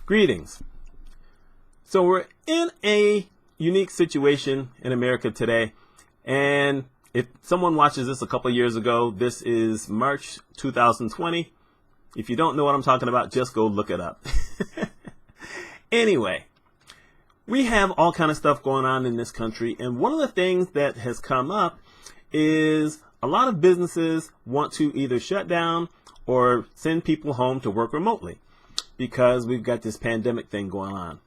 Greetings. So we're in a unique situation in America today, and if someone watches this a couple of years ago, this is March 2020. If you don't know what I'm talking about, just go look it up. Anyway, we have all kind of stuff going on in this country, and one of the things that has come up is a lot of businesses want to either shut down or send people home to work remotely because we've got this pandemic thing going on.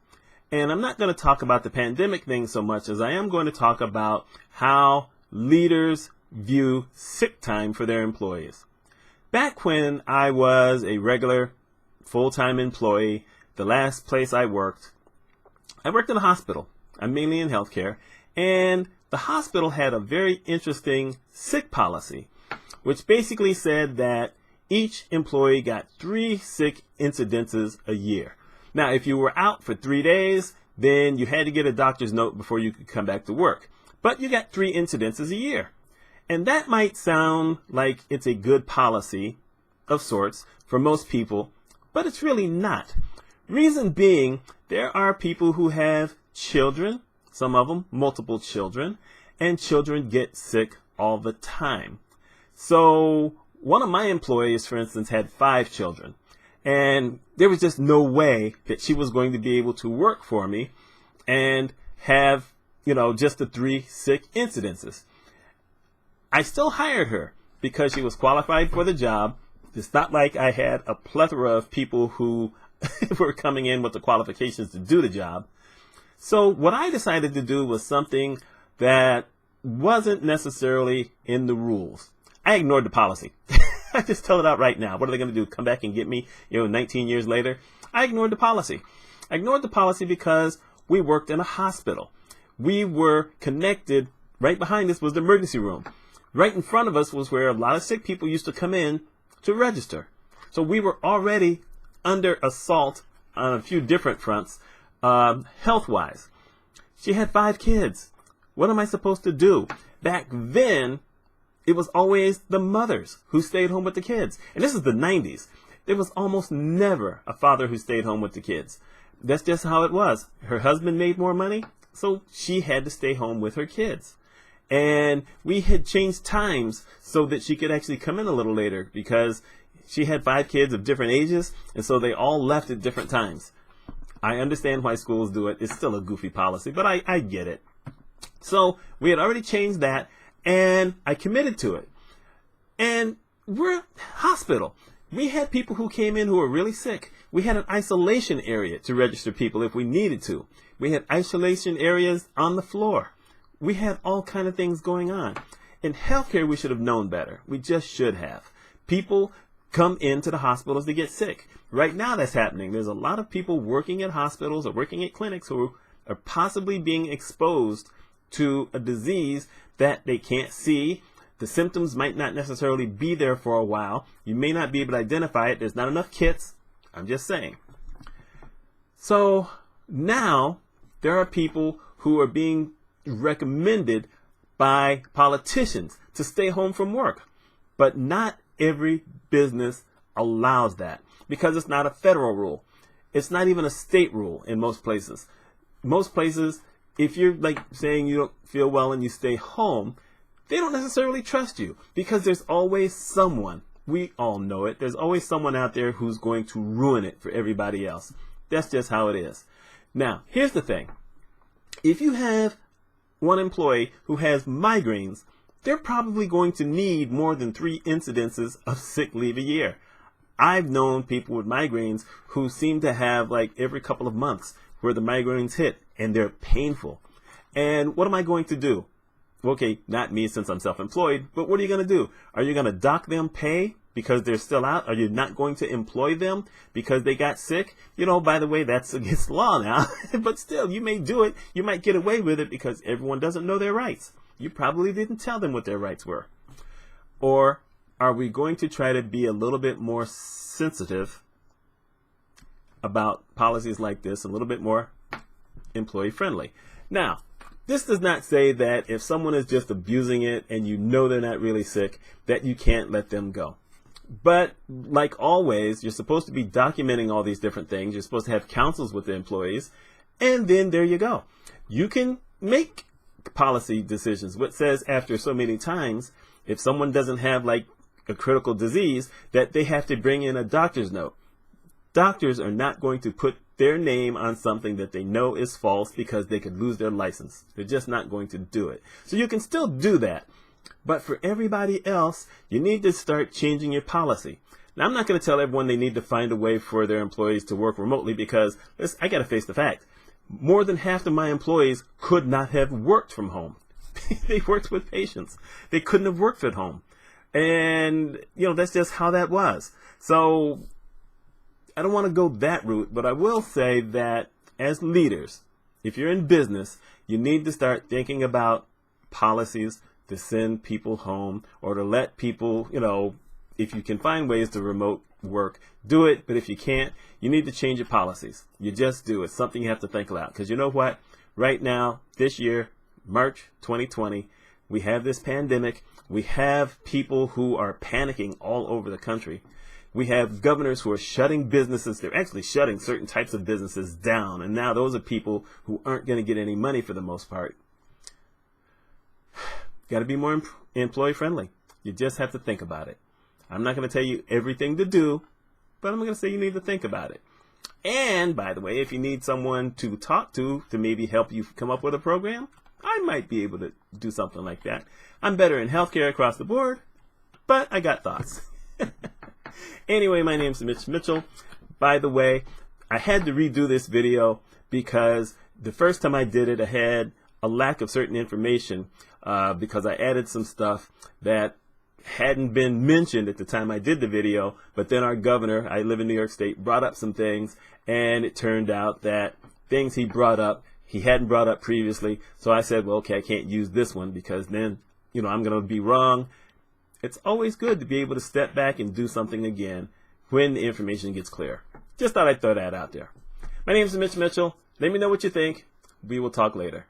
And I'm not going to talk about the pandemic thing so much as I am going to talk about how leaders view sick time for their employees. Back when I was a regular full-time employee, the last place I worked in a hospital. I'm mainly in healthcare, and the hospital had a very interesting sick policy, which basically said that each employee got 3 sick incidences a year. Now, if you were out for 3 days, then you had to get a doctor's note before you could come back to work. But you got 3 incidences a year. And that might sound like it's a good policy of sorts for most people, but it's really not. Reason being, there are people who have children, some of them multiple children, and children get sick all the time. So one of my employees, for instance, had 5 children, and there was just no way that she was going to be able to work for me and have, just the 3 sick incidences. I still hired her because she was qualified for the job. It's not like I had a plethora of people who were coming in with the qualifications to do the job. So what I decided to do was something that wasn't necessarily in the rules. I ignored the policy. I just tell it out right now. What are they going to do? Come back and get me, 19 years later? I ignored the policy. I ignored the policy because we worked in a hospital. We were connected. Right behind us was the emergency room. Right in front of us was where a lot of sick people used to come in to register. So we were already under assault on a few different fronts, health-wise. She had 5 kids. What am I supposed to do? Back then, it was always the mothers who stayed home with the kids. And this is the 90s. There was almost never a father who stayed home with the kids. That's just how it was. Her husband made more money, so she had to stay home with her kids. And we had changed times so that she could actually come in a little later because she had 5 kids of different ages, and so they all left at different times. I understand why schools do it. It's still a goofy policy, but I get it. So we had already changed that, and I committed to it. And we're a hospital. We had people who came in who were really sick. We had an isolation area to register people if we needed to. We had isolation areas on the floor. We had all kind of things going on. In healthcare, we should have known better. We just should have. People come into the hospitals to get sick. Right now that's happening. There's a lot of people working at hospitals or working at clinics who are possibly being exposed to a disease that they can't see. The symptoms might not necessarily be there for a while. You may not be able to identify it. There's not enough kits. I'm just saying. So now there are people who are being recommended by politicians to stay home from work. But not every business allows that because it's not a federal rule. It's not even a state rule in most places. Most places, if you're like saying you don't feel well and you stay home, they don't necessarily trust you because there's always someone. We all know it. There's always someone out there who's going to ruin it for everybody else. That's just how it is. Now, here's the thing. If you have one employee who has migraines, they're probably going to need more than 3 incidences of sick leave a year. I've known people with migraines who seem to have like every couple of months where the migraines hit and they're painful. And what am I going to do? Okay, not me since I'm self-employed, but what are you going to do? Are you going to dock them pay because they're still out? Are you not going to employ them because they got sick? By the way, that's against law now, but still, you may do it. You might get away with it because everyone doesn't know their rights. You probably didn't tell them what their rights were. Or are we going to try to be a little bit more sensitive about policies like this, a little bit more employee friendly? Now, this does not say that if someone is just abusing it and you know they're not really sick, that you can't let them go. But like always, you're supposed to be documenting all these different things. You're supposed to have councils with the employees. And then there you go. You can make policy decisions, which says after so many times, if someone doesn't have like a critical disease, that they have to bring in a doctor's note. Doctors are not going to put their name on something that they know is false because they could lose their license. They're just not going to do it. So you can still do that. But for everybody else, you need to start changing your policy. Now, I'm not going to tell everyone they need to find a way for their employees to work remotely because I got to face the fact. More than half of my employees could not have worked from home. They worked with patients. They couldn't have worked at home. And, that's just how that was. So I don't want to go that route, but I will say that as leaders, if you're in business, you need to start thinking about policies to send people home or to let people, if you can find ways to remote work, do it. But if you can't, you need to change your policies. You just do. It's something you have to think about. Because you know what? Right now, this year, March 2020, we have this pandemic. We have people who are panicking all over the country. We have governors who are shutting businesses. They're actually shutting certain types of businesses down. And now those are people who aren't going to get any money for the most part. Got to be more employee friendly. You just have to think about it. I'm not going to tell you everything to do, but I'm going to say you need to think about it. And by the way, if you need someone to talk to maybe help you come up with a program, I might be able to do something like that. I'm better in healthcare across the board, but I got thoughts. Anyway, my name's Mitch Mitchell. By the way, I had to redo this video because the first time I did it, I had a lack of certain information because I added some stuff that hadn't been mentioned at the time I did the video, but then our governor, I live in New York State, brought up some things, and it turned out that things he brought up, he hadn't brought up previously. So I said, well, okay, I can't use this one because then, I'm going to be wrong. It's always good to be able to step back and do something again when the information gets clear. Just thought I'd throw that out there. My name is Mitch Mitchell. Let me know what you think. We will talk later.